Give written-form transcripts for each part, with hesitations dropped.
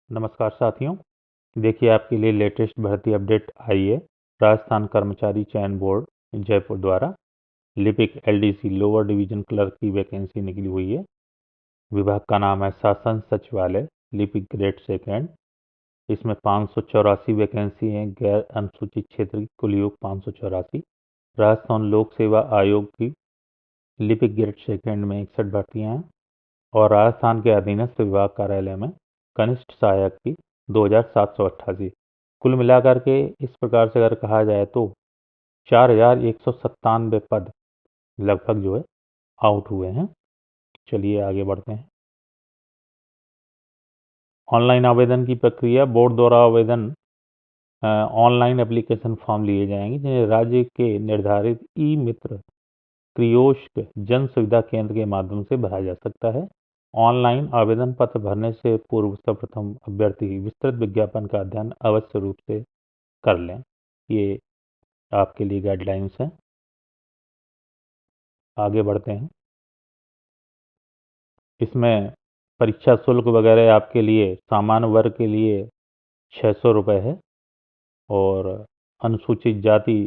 नमस्कार साथियों। देखिए आपके लिए लेटेस्ट भर्ती अपडेट आई है। राजस्थान कर्मचारी चयन बोर्ड जयपुर द्वारा लिपिक एलडीसी लोअर डिवीजन क्लर्क की वैकेंसी निकली हुई है। विभाग का नाम है शासन सचिवालय लिपिक ग्रेड सेकेंड। इसमें 584 वैकेंसी हैं। गैर अनुसूचित क्षेत्र की कुल योग 584। राजस्थान लोक सेवा आयोग की लिपिक ग्रेड सेकेंड में 61 भर्तियाँ हैं और राजस्थान के अधीनस्थ विभाग कार्यालय में कनिष्ठ सहायक की 2788। कुल मिलाकर के इस प्रकार से अगर कहा जाए तो 4197 पद लगभग जो है आउट हुए हैं। चलिए आगे बढ़ते हैं। ऑनलाइन आवेदन की प्रक्रिया। बोर्ड द्वारा आवेदन ऑनलाइन एप्लीकेशन फॉर्म लिए जाएंगे जिन्हें राज्य के निर्धारित ई मित्र कियोस्क जन सुविधा केंद्र के माध्यम से भरा जा सकता है। ऑनलाइन आवेदन पत्र भरने से पूर्व सर्वप्रथम अभ्यर्थी विस्तृत विज्ञापन का अध्ययन अवश्य रूप से कर लें। ये आपके लिए गाइडलाइंस हैं। आगे बढ़ते हैं। इसमें परीक्षा शुल्क वगैरह आपके लिए सामान्य वर्ग के लिए 600 रुपये है और अनुसूचित जाति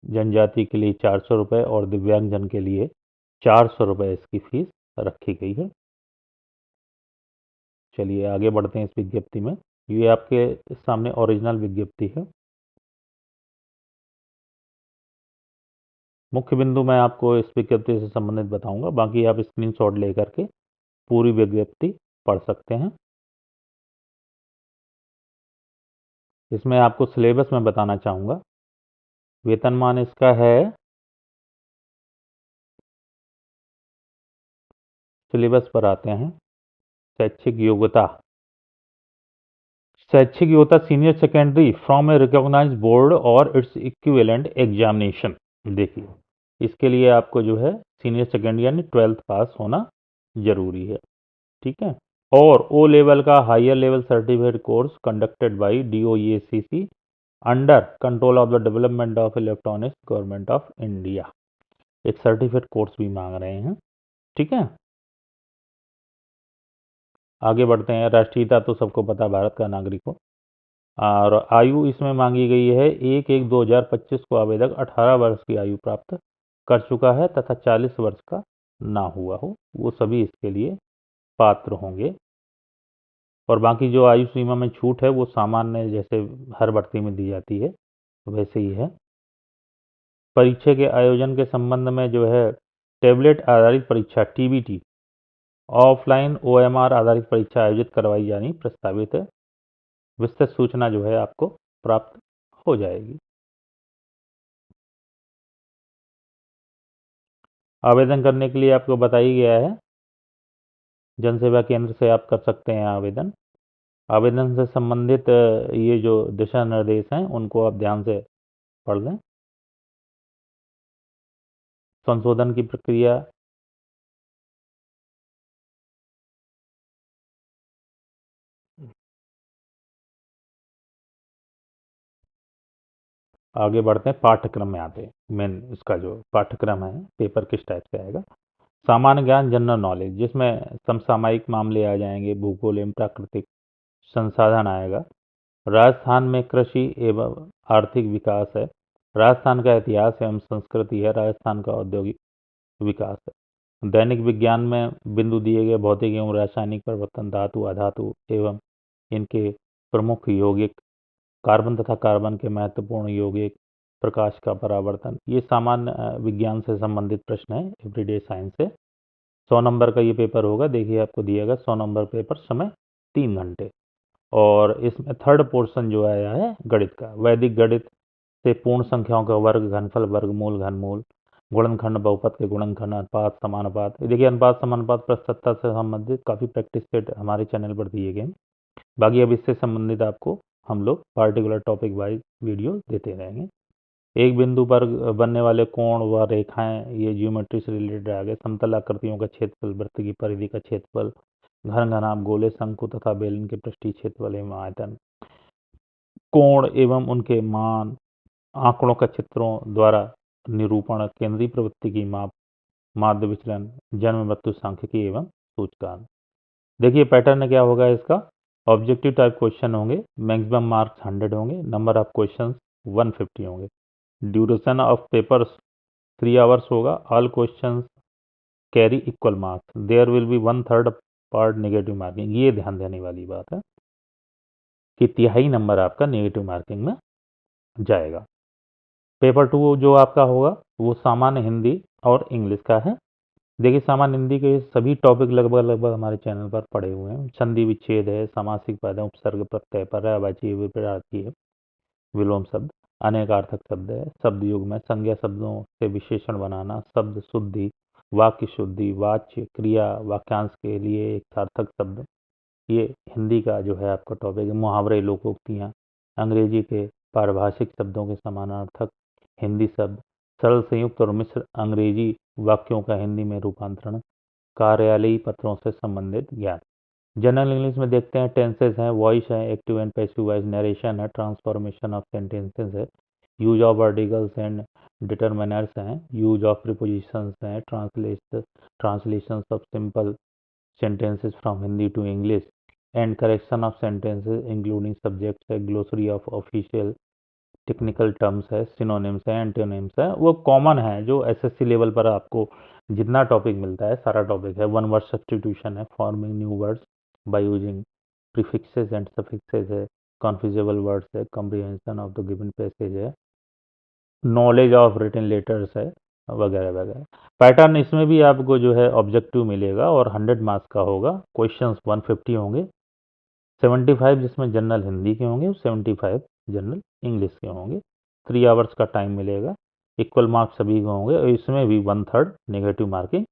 जनजाति के लिए 400 रुपये और दिव्यांगजन के लिए 400 रुपये इसकी फीस रखी गई है। चलिए आगे बढ़ते हैं इस विज्ञप्ति में। ये आपके सामने ओरिजिनल विज्ञप्ति है। मुख्य बिंदु मैं आपको इस विज्ञप्ति से संबंधित बताऊंगा, बाकी आप स्क्रीनशॉट लेकर के पूरी विज्ञप्ति पढ़ सकते हैं। इसमें आपको सिलेबस में बताना चाहूँगा। वेतनमान इसका है, सिलेबस पर आते हैं। शैक्षिक योग्यता। शैक्षिक योग्यता senior secondary from a recognised board और इट्स इक्विवेलेंट एग्जामिनेशन। देखिए इसके लिए आपको जो है सीनियर सेकेंडरी यानी 12th पास होना जरूरी है। ठीक है। और ओ लेवल का higher level certificate course conducted by DOEACC under control of the development of electronics government of India. एक सर्टिफिकेट कोर्स भी मांग रहे हैं। ठीक है। आगे बढ़ते हैं। राष्ट्रीयता तो सबको पता, भारत का नागरिक हो। और आयु इसमें मांगी गई है 1/1/2025 को आवेदक 18 वर्ष की आयु प्राप्त कर चुका है तथा 40 वर्ष का ना हुआ हो, वो सभी इसके लिए पात्र होंगे। और बाकी जो आयु सीमा में छूट है वो सामान्य जैसे हर भर्ती में दी जाती है वैसे ही है। परीक्षा के आयोजन के संबंध में जो है टेबलेट आधारित परीक्षा TBT, ऑफलाइन OMR आधारित परीक्षा आयोजित करवाई जानी प्रस्तावित है। विस्तृत सूचना जो है आपको प्राप्त हो जाएगी। आवेदन करने के लिए आपको बताया गया है जन सेवा केंद्र से आप कर सकते हैं आवेदन। आवेदन से संबंधित ये जो दिशा निर्देश हैं उनको आप ध्यान से पढ़ लें। संशोधन की प्रक्रिया। आगे बढ़ते हैं, पाठ्यक्रम में आते हैं। मेन इसका जो पाठ्यक्रम है पेपर किस टाइप से आएगा। सामान्य ज्ञान जनरल नॉलेज, जिसमें समसामयिक मामले आ जाएंगे, भूगोल एवं प्राकृतिक संसाधन आएगा। राजस्थान में कृषि एवं आर्थिक विकास है। राजस्थान का इतिहास एवं संस्कृति है। राजस्थान का औद्योगिक विकास है। दैनिक विज्ञान में बिंदु दिए गए भौतिक एवं रासायनिक परिवर्तन, धातु अधातु एवं इनके प्रमुख यौगिक, कार्बन तथा कार्बन के महत्वपूर्ण यौगिक, प्रकाश का परावर्तन, ये सामान्य विज्ञान से संबंधित प्रश्न है, एवरीडे साइंस से। 100 नंबर का ये पेपर होगा। देखिए आपको दिएगा 100 नंबर पेपर, समय 3 घंटे। और इसमें थर्ड पोर्शन जो आया है गणित का, वैदिक गणित से पूर्ण संख्याओं का वर्ग, घनफल, वर्गमूल, घनमूल, गुणनखंड, बहुपद के गुणनखंड, अनुपात, समानुपात। देखिए अनुपात समानुपात प्रस्तुतता से संबंधित काफ़ी प्रैक्टिस सेट हमारे चैनल पर दिए गए। बाकी अब इससे संबंधित आपको हम लोग पार्टिकुलर टॉपिक वाइज वीडियो देते रहेंगे। एक बिंदु पर बनने वाले कोण व रेखाएं, ये ज्योमेट्री से रिलेटेड आ गए। समतल आकृतियों का क्षेत्रफल, वृत्त की परिधि का क्षेत्रफल, घन घनाभ, गोले, शंकु तथा बेलन के पृष्ठीय क्षेत्रफल एवं आयतन, कोण एवं उनके मान, आंकड़ों का चित्रों द्वारा निरूपण, केंद्रीय प्रवृत्ति की माप, माध्य विचलन, जन्म मृत्यु सांख्यिकी एवं सूचकांक। देखिए पैटर्न क्या होगा इसका। ऑब्जेक्टिव टाइप क्वेश्चन होंगे, मैक्सिमम मार्क्स 100 होंगे, नंबर ऑफ क्वेश्चन 150 होंगे, ड्यूरेशन ऑफ पेपर 3 आवर्स होगा, all question carry equal marks, there will be 1/3 part negative marking. ये ध्यान देने वाली बात है कि तिहाई नंबर आपका नेगेटिव मार्किंग में जाएगा। पेपर 2 जो आपका होगा वो सामान्य हिंदी और इंग्लिश का है। देखिए सामान्य हिंदी के सभी टॉपिक लगभग लगभग हमारे चैनल पर पड़े हुए हैं। संधि विच्छेद है, समासिक पद है, उपसर्ग प्रत्यय, पर्यायवाची, विपरीतार्थी है, विलोम शब्द, अनेकार्थक शब्द है, शब्द युग में संज्ञा शब्दों से विशेषण बनाना, शब्द शुद्धि, वाक्य शुद्धि, वाच्य क्रिया, वाक्यांश के लिए एक सार्थक शब्द, ये हिंदी का जो है आपका टॉपिक है। मुहावरे, लोकोक्तियाँ, अंग्रेजी के पारिभाषिक शब्दों के समानार्थक हिंदी शब्द, सरल संयुक्त और मिश्र अंग्रेजी वाक्यों का हिंदी में रूपांतरण, कार्यालयी पत्रों से संबंधित ज्ञान। जनरल इंग्लिश में देखते हैं टेंसेस हैं, वॉइस है, active and passive voice, narration है, ट्रांसफॉर्मेशन ऑफ सेंटेंसेस है, use of articles and determiners हैं, यूज ऑफ प्रीपोजिशंस हैं, translations of simple sentences from Hindi to English and correction of sentences including subjects है, glossary of official technical terms है, synonyms है, antonyms है, वो common है जो एसएससी लेवल पर आपको जितना टॉपिक मिलता है सारा टॉपिक है। वन वर्ड सब्स्टिट्यूशन है, forming new words by using prefixes and suffixes है, कन्फ्यूजेबल वर्ड्स है, comprehension of the given passage है, नॉलेज ऑफ रिटन लेटर्स है, वगैरह वगैरह। पैटर्न इसमें भी आपको जो है ऑब्जेक्टिव मिलेगा और 100 मार्क्स का होगा। क्वेश्चंस 150 होंगे, 75 जिसमें जनरल हिंदी के होंगे, 75 जनरल इंग्लिश के होंगे। 3 आवर्स का टाइम मिलेगा, इक्वल मार्क्स सभी को होंगे और इसमें भी 1/3 नेगेटिव मार्किंग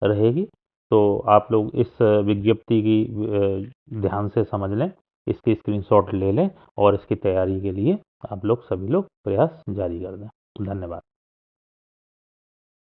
रहेगी। तो आप लोग इस विज्ञप्ति की ध्यान से समझ लें, इसकी स्क्रीनशॉट ले लें और इसकी तैयारी के लिए आप लोग सभी लोग प्रयास जारी कर दें। धन्यवाद।